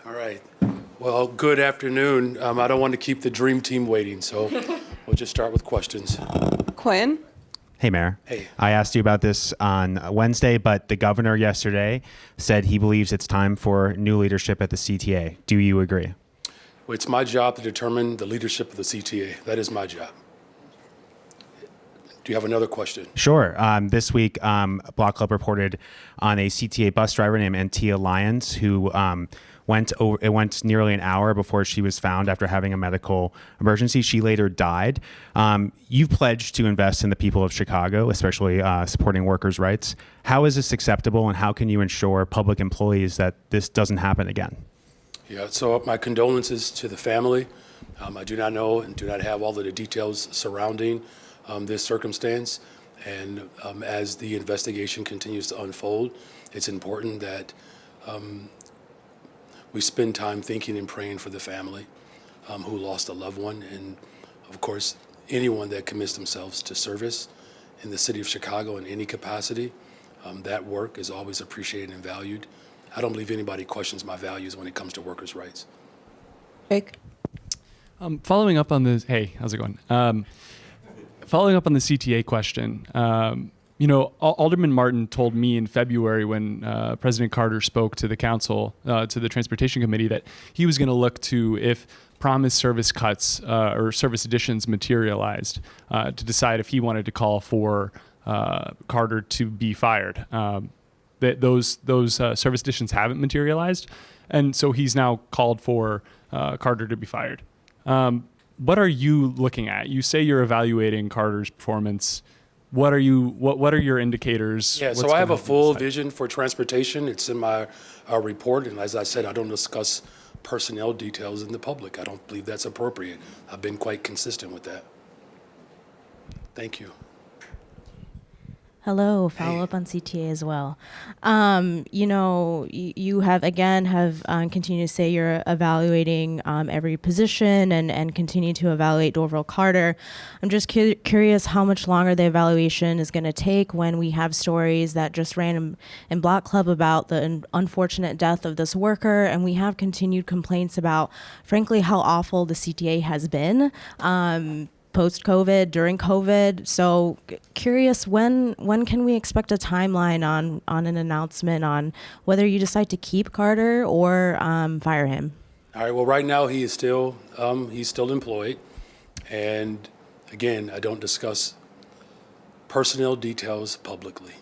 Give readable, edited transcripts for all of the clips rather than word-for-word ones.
All right. Well, good afternoon. I don't want to keep the dream team waiting, so we'll just start with questions. Quinn? Hey, Mayor. Hey. I asked you about this on Wednesday, but the governor yesterday said he believes it's time for new leadership at the CTA. Do you agree? Well, it's my job to determine the leadership of the CTA. That is my job. Do you have another question? Sure. This week, Block Club reported on a CTA bus driver named Antia Lyons who it went nearly an hour before she was found after having a medical emergency. She later died. You've pledged to invest in the people of Chicago, especially supporting workers' rights. How is this acceptable, and how can you ensure public employees that this doesn't happen again? Yeah, so my condolences to the family. I do not know and do not have all of the details surrounding this circumstance. And as the investigation continues to unfold, it's important that we spend time thinking and praying for the family who lost a loved one. And of course, anyone that commits themselves to service in the city of Chicago in any capacity, that work is always appreciated and valued. I don't believe anybody questions my values when it comes to workers' rights. Jake? Following up on this, hey, how's it going? Following up on the CTA question, Alderman Martin told me in February when President Carter spoke to the council, to the Transportation Committee, that he was going to look to if promised service cuts or service additions materialized to decide if he wanted to call for Carter to be fired. Those service additions haven't materialized, and so he's now called for Carter to be fired. What are you looking at? You say you're evaluating Carter's performance. What are your indicators? Yeah, so I have a full vision for transportation. It's in my report, and as I said, I don't discuss personnel details in the public. I don't believe that's appropriate. I've been quite consistent with that. Thank you. Hello, follow up on CTA as well. You have continued to say you're evaluating every position and continue to evaluate Dorville Carter. I'm just curious how much longer the evaluation is going to take when we have stories that just ran in Block Club about the unfortunate death of this worker, and we have continued complaints about, frankly, how awful the CTA has been. Post-COVID, during COVID. So curious, when can we expect a timeline on an announcement on whether you decide to keep Carter or fire him? All right, well, right now he's still employed. And again, I don't discuss personnel details publicly.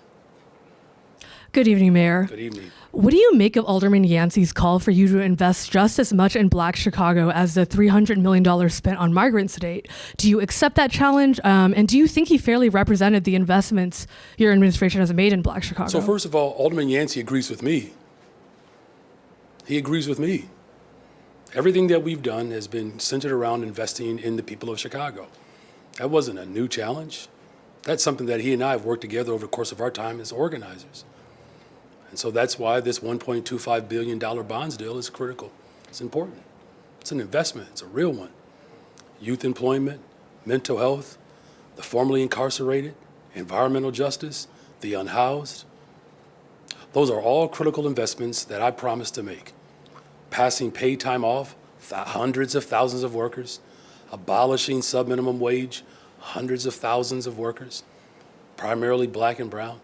Good evening, Mayor. Good evening. What do you make of Alderman Yancey's call for you to invest just as much in Black Chicago as the $300 million spent on migrants to date? Do you accept that challenge? And do you think he fairly represented the investments your administration has made in Black Chicago? So first of all, Alderman Yancey agrees with me. He agrees with me. Everything that we've done has been centered around investing in the people of Chicago. That wasn't a new challenge. That's something that he and I have worked together over the course of our time as organizers. And so that's why this $1.25 billion bonds deal is critical. It's important. It's an investment. It's a real one. Youth employment, mental health, the formerly incarcerated, environmental justice, the unhoused. Those are all critical investments that I promised to make. Passing paid time off, hundreds of thousands of workers, abolishing subminimum wage, hundreds of thousands of workers, primarily black and brown.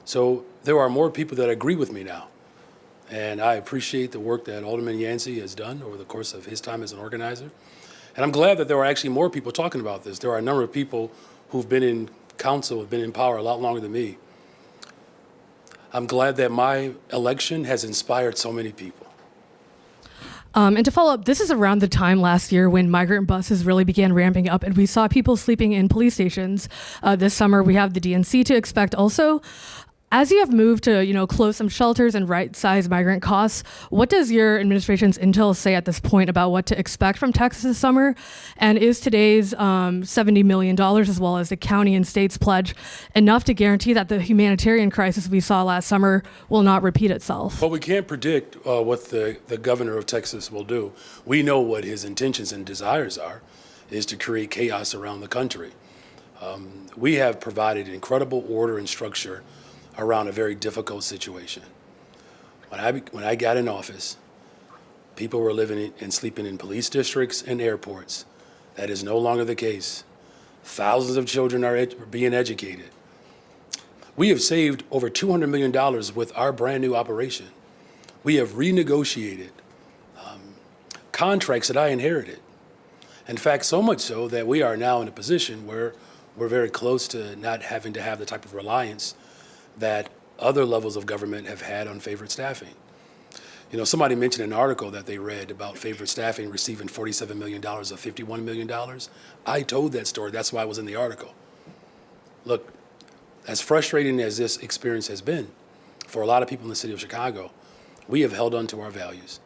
So there are more people that agree with me now. And I appreciate the work that Alderman Yancey has done over the course of his time as an organizer. And I'm glad that there are actually more people talking about this. There are a number of people who've been in council, have been in power a lot longer than me. I'm glad that my election has inspired so many people. And to follow up, this is around the time last year when migrant buses really began ramping up, and we saw people sleeping in police stations. This summer, we have the DNC to expect also. As you have moved to, close some shelters and right-size migrant costs, what does your administration's intel say at this point about what to expect from Texas this summer? And is today's $70 million, as well as the county and state's pledge, enough to guarantee that the humanitarian crisis we saw last summer will not repeat itself? Well, we can't predict what the governor of Texas will do. We know what his intentions and desires are, is to create chaos around the country. We have provided incredible order and structure around a very difficult situation. When I got in office, people were living and sleeping in police districts and airports. That is no longer the case. Thousands of children are being educated. We have saved over $200 million with our brand new operation. We have renegotiated contracts that I inherited. In fact, so much so that we are now in a position where we're very close to not having to have the type of reliance that other levels of government have had on favored staffing. You know, somebody mentioned an article that they read about favored staffing receiving $47 million of $51 million. I told that story. That's why I was in the article. Look, as frustrating as this experience has been for a lot of people in the city of Chicago, we have held on to our values.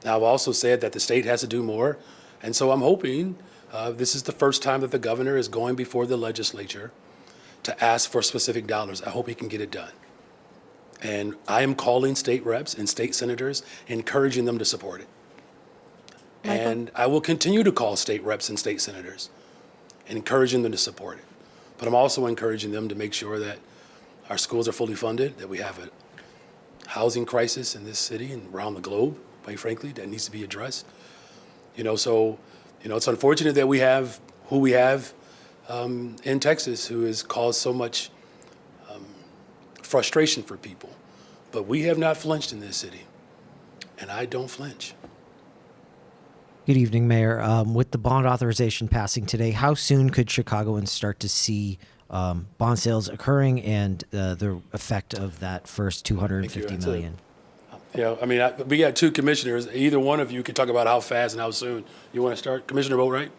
Now, I've also said that the state has to do more, and so I'm hoping this is the first time that the governor is going before the legislature to ask for specific dollars. I hope he can get it done. And I am calling state reps and state senators, encouraging them to support it. Michael? And I will continue to call state reps and state senators, encouraging them to support it. But I'm also encouraging them to make sure that our schools are fully funded, that we have a housing crisis in this city and around the globe, quite frankly, that needs to be addressed. So it's unfortunate that we have who we have in Texas, who has caused so much frustration for people. But we have not flinched in this city, and I don't flinch. Good evening, Mayor. With the bond authorization passing today, how soon could Chicagoans start to see bond sales occurring and the effect of that first $250 million? We got two commissioners. Either one of you could talk about how fast and how soon. You want to start? Commissioner Boatwright?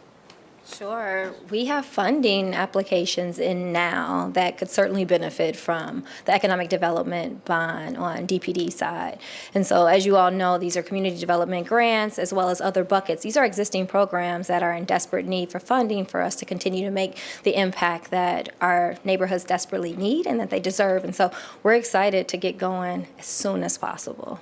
Sure. We have funding applications in now that could certainly benefit from the economic development bond on DPD side. And so as you all know, these are community development grants as well as other buckets. These are existing programs that are in desperate need for funding for us to continue to make the impact that our neighborhoods desperately need and that they deserve. And so we're excited to get going as soon as possible.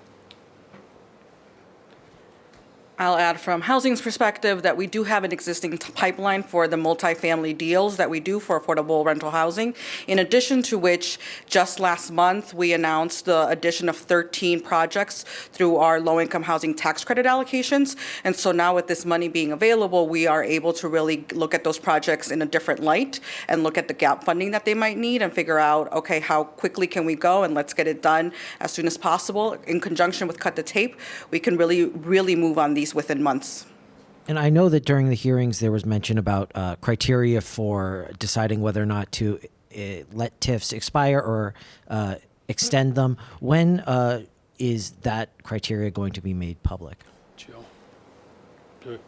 I'll add from housing's perspective that we do have an existing pipeline for the multifamily deals that we do for affordable rental housing. In addition to which, just last month, we announced the addition of 13 projects through our low-income housing tax credit allocations. And so now with this money being available, we are able to really look at those projects in a different light and look at the gap funding that they might need and figure out, okay, how quickly can we go and let's get it done as soon as possible. In conjunction with Cut the Tape, we can really move on these within months. And I know that during the hearings there was mention about criteria for deciding whether or not to let TIFs expire or extend them. When is that criteria going to be made public? Jill, do it.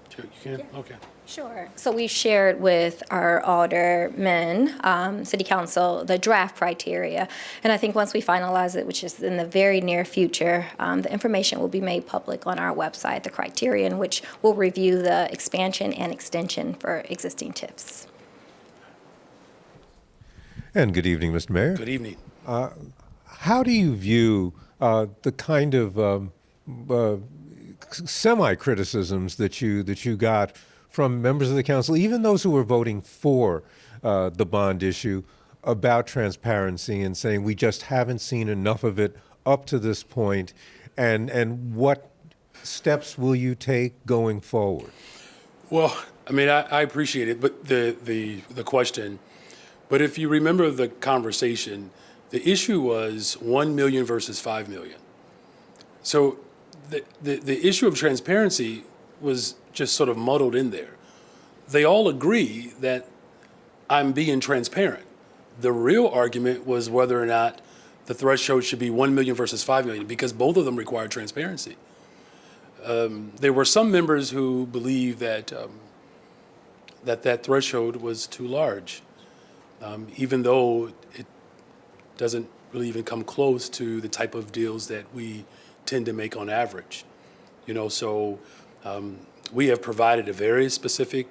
Jill, you can? Okay. Sure. So we've shared with our aldermen, City Council, the draft criteria. And I think once we finalize it, which is in the very near future, the information will be made public on our website, the criteria in which we'll review the expansion and extension for existing TIFs. And good evening, Mr. Mayor. Good evening. How do you view the kind of semi-criticisms that you got from members of the council, even those who were voting for the bond issue, about transparency and saying we just haven't seen enough of it up to this point, and what steps will you take going forward? Well, I appreciate it, but the question. But if you remember the conversation, the issue was 1 million versus 5 million. So the issue of transparency was just sort of muddled in there. They all agree that I'm being transparent. The real argument was whether or not the threshold should be 1 million versus 5 million, because both of them require transparency. There were some members who believed that that threshold was too large, even though it doesn't really even come close to the type of deals that we tend to make on average. We have provided a very specific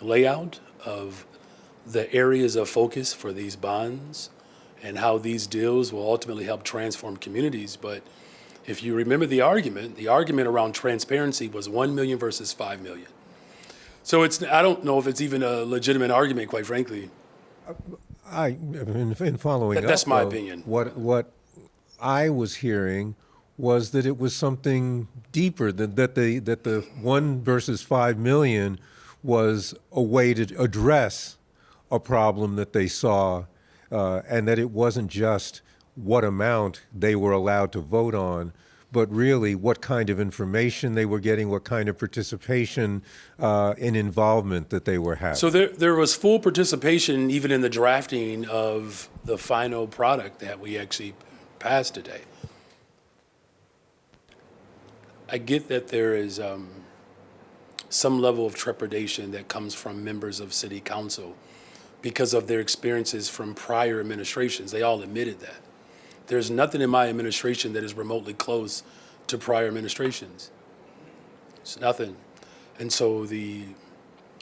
layout of the areas of focus for these bonds and how these deals will ultimately help transform communities. But if you remember the argument around transparency was 1 million versus 5 million. So I don't know if it's even a legitimate argument, quite frankly. In following That's up, my though, opinion. What I was hearing was that it was something deeper than that. The 1 versus 5 million was a way to address a problem that they saw, and that it wasn't just what amount they were allowed to vote on, but really what kind of information they were getting, what kind of participation and involvement that they were having. So there was full participation even in the drafting of the final product that we actually passed today. I get that there is some level of trepidation that comes from members of city council because of their experiences from prior administrations. They all admitted that. There's nothing in my administration that is remotely close to prior administrations. It's nothing. And so the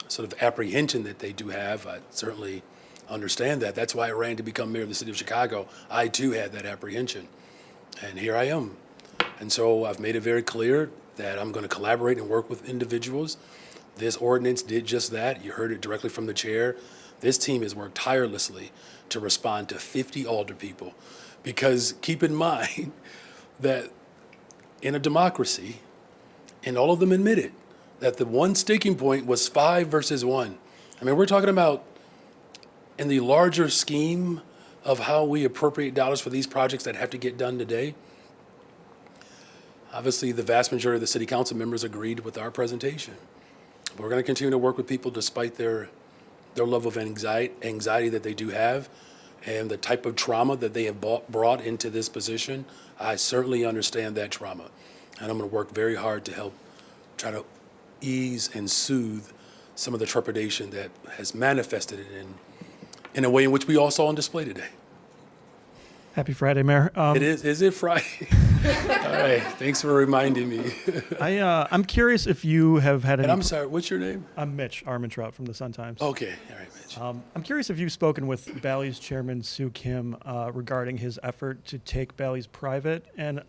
sort of apprehension that they do have, I certainly understand that. That's why I ran to become mayor of the city of Chicago. I too had that apprehension. And here I am. And so I've made it very clear that I'm going to collaborate and work with individuals. This ordinance did just that. You heard it directly from the chair. This team has worked tirelessly to respond to 50 alder people. Because keep in mind that in a democracy, and all of them admitted, that the one sticking point was 5 versus 1. I mean, we're talking about in the larger scheme of how we appropriate dollars for these projects that have to get done today. Obviously, the vast majority of the city council members agreed with our presentation. We're going to continue to work with people despite their level of anxiety that they do have and the type of trauma that they have brought into this position. I certainly understand that trauma. And I'm going to work very hard to help try to ease and soothe some of the trepidation that has manifested in a way in which we all saw on display today. Happy Friday, Mayor. Is it Friday? All right, thanks for reminding me. I'm curious if you have had any. And I'm sorry, what's your name? I'm Mitch Armentrout from the Sun-Times. Okay, all right, Mitch. I'm curious if you've spoken with Bally's chairman Soo Kim regarding his effort to take Bally's private, and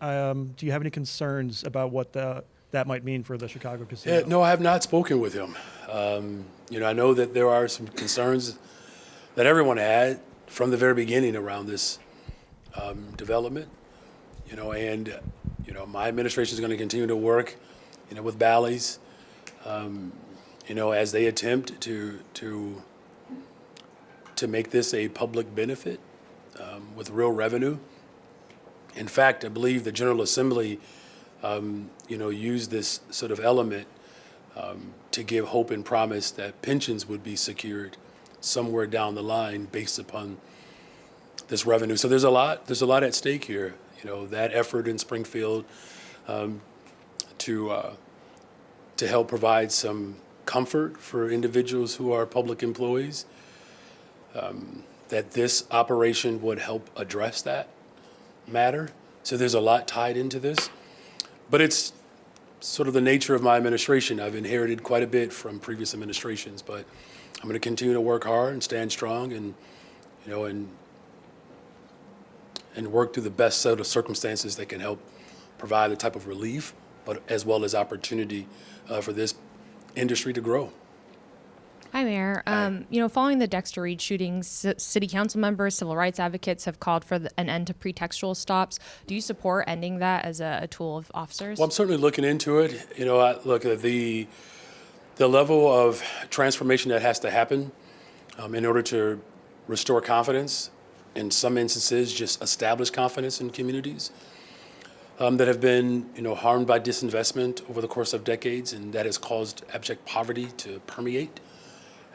do you have any concerns about what that might mean for the Chicago casino? Yeah, no, I have not spoken with him. I know that there are some concerns that everyone had from the very beginning around this development. My administration is going to continue to work, with Bally's, as they attempt to make this a public benefit with real revenue. In fact, I believe the General Assembly, used this sort of element to give hope and promise that pensions would be secured somewhere down the line based upon this revenue. So there's a lot at stake here. That effort in Springfield to help provide some comfort for individuals who are public employees, that this operation would help address that matter. So there's a lot tied into this, but it's sort of the nature of my administration. I've inherited quite a bit from previous administrations, but I'm going to continue to work hard and stand strong and work through the best set of circumstances that can help provide the type of relief, but as well as opportunity for this industry to grow. Hi, Mayor. Following the Dexter Reed shootings, city council members, civil rights advocates have called for an end to pretextual stops. Do you support ending that as a tool of officers? Well, I'm certainly looking into it. I look at the level of transformation that has to happen in order to restore confidence. In some instances, just establish confidence in communities that have been, harmed by disinvestment over the course of decades, and that has caused abject poverty to permeate.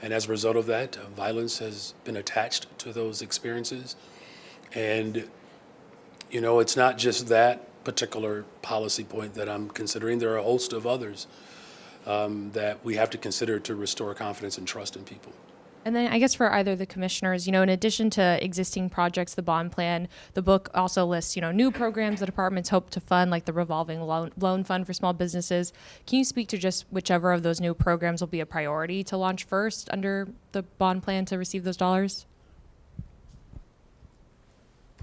And as a result of that, violence has been attached to those experiences. And, it's not just that particular policy point that I'm considering. There are a host of others that we have to consider to restore confidence and trust in people. And then I guess for either of the commissioners, in addition to existing projects, the bond plan, the book also lists, new programs the departments hope to fund, like the revolving loan fund for small businesses. Can you speak to just whichever of those new programs will be a priority to launch first under the bond plan to receive those dollars?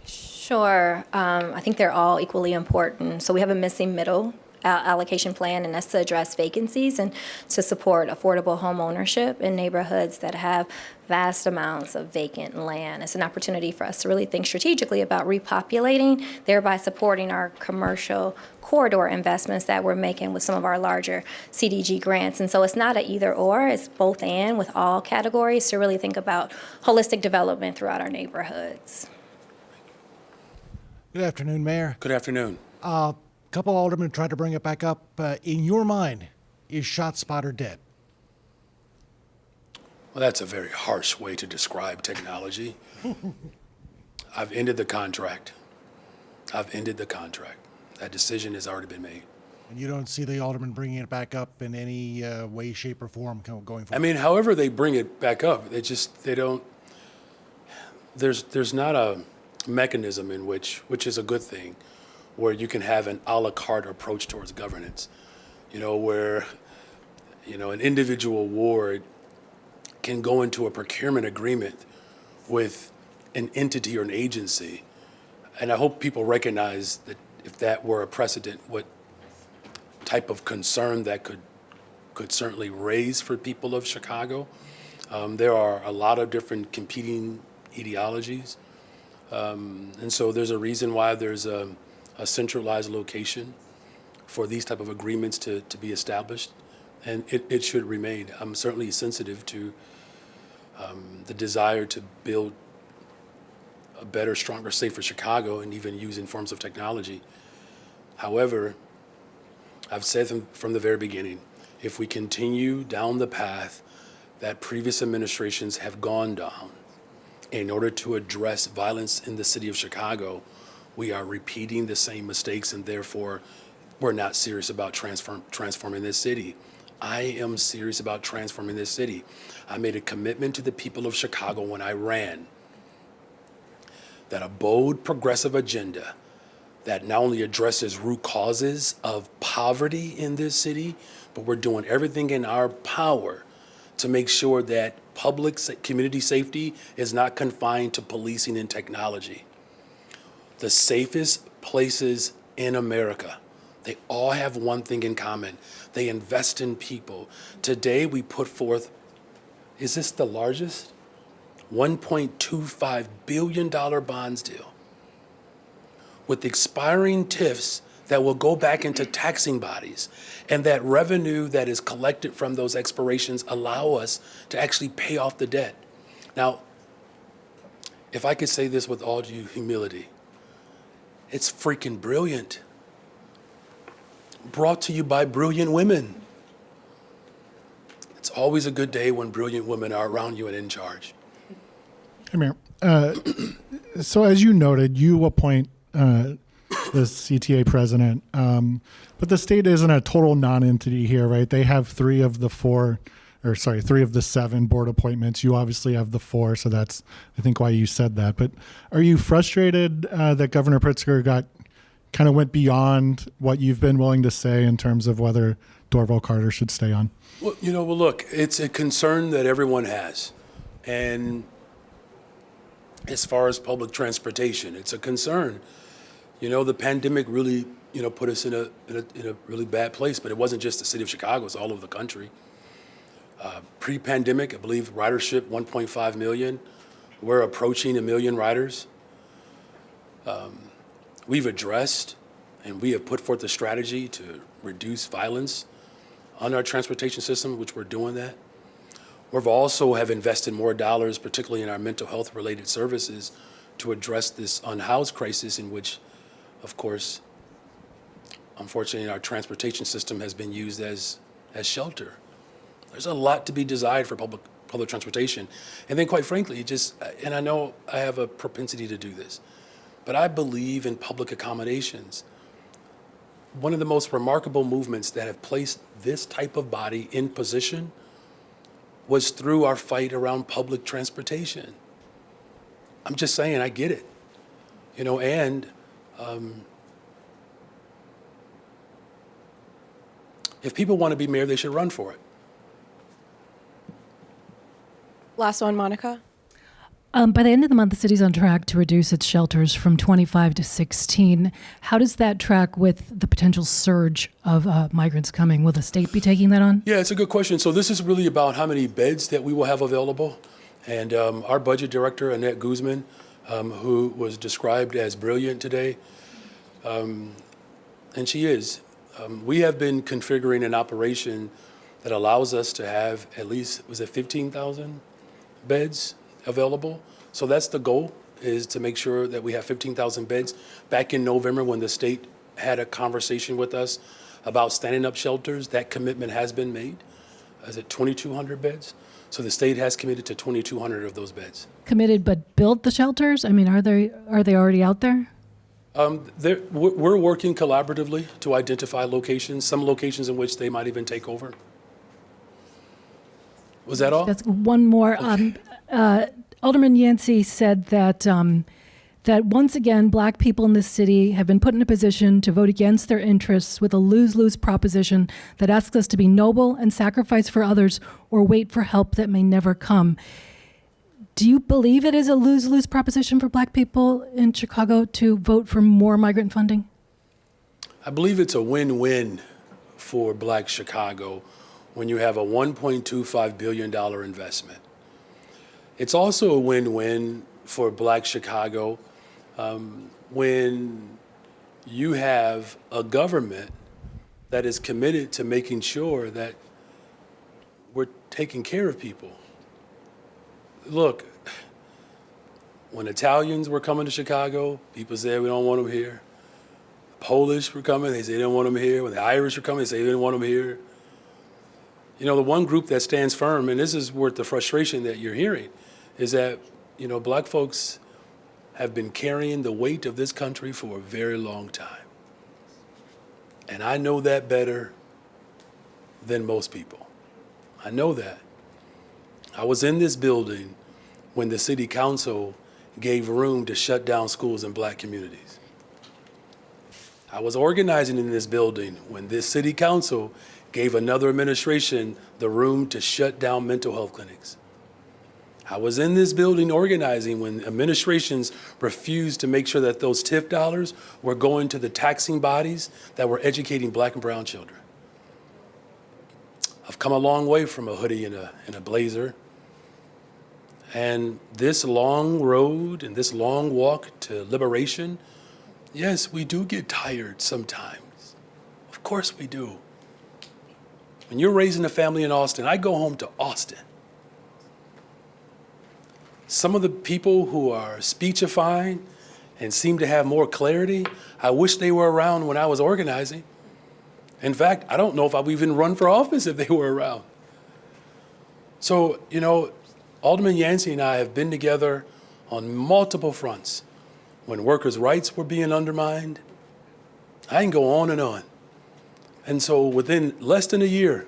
Sure. I think they're all equally important. So we have a missing middle allocation plan, and that's to address vacancies and to support affordable home ownership in neighborhoods that have vast amounts of vacant land. It's an opportunity for us to really think strategically about repopulating, thereby supporting our commercial corridor investments that we're making with some of our larger CDG grants. And so it's not an either or, it's both and with all categories to really think about holistic development throughout our neighborhoods. Good afternoon, Mayor. Good afternoon. A couple aldermen tried to bring it back up. In your mind, is ShotSpotter dead? Well, that's a very harsh way to describe technology. I've ended the contract. That decision has already been made. And you don't see the aldermen bringing it back up in any way, shape, or form going forward? I mean, however they bring it back up, they don't, there's not a mechanism in which is a good thing, where you can have an a la carte approach towards governance, where, an individual ward can go into a procurement agreement with an entity or an agency. And I hope people recognize that if that were a precedent, what type of concern that could certainly raise for people of Chicago. There are a lot of different competing ideologies. And so there's a reason why there's a centralized location for these type of agreements to be established. And it should remain. I'm certainly sensitive to the desire to build a better, stronger, safer Chicago, and even using forms of technology. However, I've said from the very beginning, if we continue down the path that previous administrations have gone down in order to address violence in the city of Chicago, we are repeating the same mistakes, and therefore we're not serious about transforming this city. I am serious about transforming this city. I made a commitment to the people of Chicago when I ran that a bold, progressive agenda that not only addresses root causes of poverty in this city, but we're doing everything in our power to make sure that community safety is not confined to policing and technology. The safest places in America, they all have one thing in common. They invest in people. Today we put forth, is this the largest? $1.25 billion bonds deal with expiring TIFs that will go back into taxing bodies. And that revenue that is collected from those expirations allow us to actually pay off the debt. Now, if I could say this with all due humility, it's freaking brilliant. Brought to you by brilliant women. It's always a good day when brilliant women are around you and in charge. Hey, Mayor. So as you noted, you appoint the CTA president, but the state isn't a total non-entity here, right? They have three of the seven board appointments. You obviously have the four, so that's, I think, why you said that. But are you frustrated that Governor Pritzker went beyond what you've been willing to say in terms of whether Dorval Carter should stay on? Well, look, it's a concern that everyone has. And as far as public transportation, it's a concern. The pandemic really, put us in a really bad place, but it wasn't just the city of Chicago, it's all over the country. Pre-pandemic, I believe ridership 1.5 million. We're approaching 1 million riders. We've addressed and we have put forth a strategy to reduce violence on our transportation system, which we're doing that. We've also have invested more dollars, particularly in our mental health related services, to address this unhoused crisis in which, of course, unfortunately, our transportation system has been used as shelter. There's a lot to be desired for public transportation. And then quite frankly, and I know I have a propensity to do this, but I believe in public accommodations. One of the most remarkable movements that have placed this type of body in position was through our fight around public transportation. I'm just saying, I get it. And if people want to be mayor, they should run for it. Last one, Monica. By the end of the month, the city's on track to reduce its shelters from 25 to 16. How does that track with the potential surge of migrants coming? Will the state be taking that on? Yeah, it's a good question. So this is really about how many beds that we will have available. And our budget director, Annette Guzman, who was described as brilliant today, and she is, we have been configuring an operation that allows us to have at least, was it 15,000 beds available? So that's the goal, is to make sure that we have 15,000 beds. Back in November, when the state had a conversation with us about standing up shelters, that commitment has been made. Is it 2,200 beds? So the state has committed to 2,200 of those beds. Committed but built the shelters? I mean, are they already out there? We're working collaboratively to identify locations, some locations in which they might even take over. Was that all? That's one more. Alderman Yancey said that that once again, Black people in this city have been put in a position to vote against their interests with a lose-lose proposition that asks us to be noble and sacrifice for others or wait for help that may never come. Do you believe it is a lose-lose proposition for Black people in Chicago to vote for more migrant funding? I believe it's a win-win for Black Chicago when you have a $1.25 billion investment. It's also a win-win for Black Chicago when you have a government that is committed to making sure that we're taking care of people. Look, when Italians were coming to Chicago, people said we don't want them here. Polish were coming, they said they didn't want them here. When the Irish were coming, they said they didn't want them here. You know, the one group that stands firm, and this is worth the frustration that you're hearing, is that, you know, Black folks have been carrying the weight of this country for a very long time. And I know that better than most people. I know that. I was in this building when the city council gave room to shut down schools in Black communities. I was organizing in this building when this city council gave another administration the room to shut down mental health clinics. I was in this building organizing when administrations refused to make sure that those TIF dollars were going to the taxing bodies that were educating Black and brown children. I've come a long way from a hoodie and a blazer. And this long road and this long walk to liberation, yes, we do get tired sometimes. Of course we do. When you're raising a family in Austin, I go home to Austin. Some of the people who are speechifying and seem to have more clarity, I wish they were around when I was organizing. In fact, I don't know if I would even run for office if they were around. So, you know, Alderman Yancey and I have been together on multiple fronts. When workers' rights were being undermined, I can go on and on. And so within less than a year,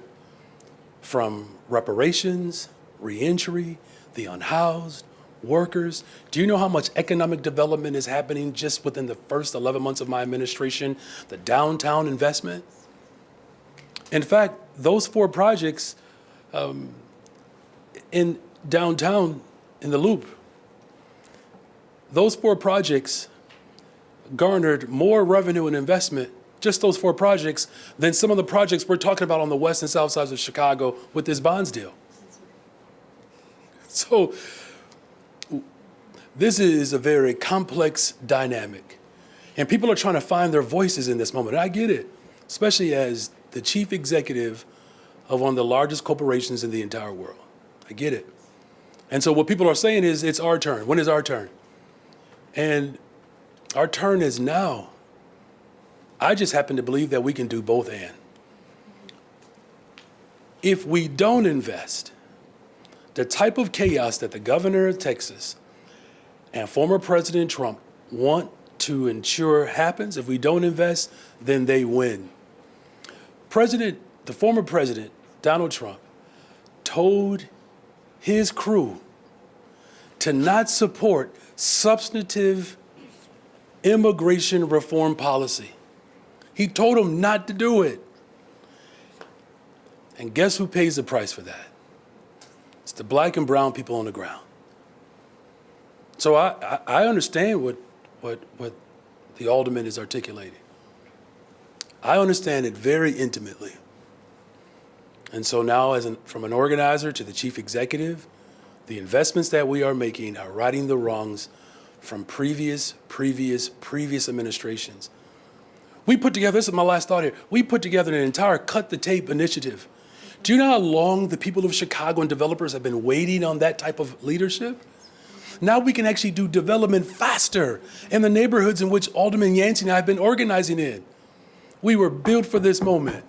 from reparations, reentry, the unhoused, workers, do you know how much economic development is happening just within the first 11 months of my administration? The downtown investment. In fact, those 4 projects in downtown in the Loop, those 4 projects garnered more revenue and investment, just those 4 projects, than some of the projects we're talking about on the west and south sides of Chicago with this bonds deal. So this is a very complex dynamic. And people are trying to find their voices in this moment. And I get it, especially as the chief executive of one of the largest corporations in the entire world. I get it. And so what people are saying is, it's our turn. When is our turn? And our turn is now. I just happen to believe that we can do both and. If we don't invest, the type of chaos that the governor of Texas and former President Trump want to ensure happens, if we don't invest, then they win. The former president, Donald Trump, told his crew to not support substantive immigration reform policy. He told them not to do it. And guess who pays the price for that? It's the Black and brown people on the ground. So I understand what the alderman is articulating. I understand it very intimately. And so now, from an organizer to the chief executive, the investments that we are making are righting the wrongs from previous administrations. We put together, this is my last thought here, we put together an entire cut the tape initiative. Do you know how long the people of Chicago and developers have been waiting on that type of leadership? Now we can actually do development faster in the neighborhoods in which Alderman Yancey and I have been organizing in. We were built for this moment.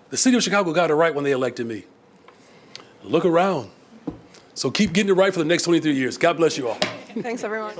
The city of Chicago got it right when they elected me. Look around. So keep getting it right for the next 23 years. God bless you all. Thanks, everyone.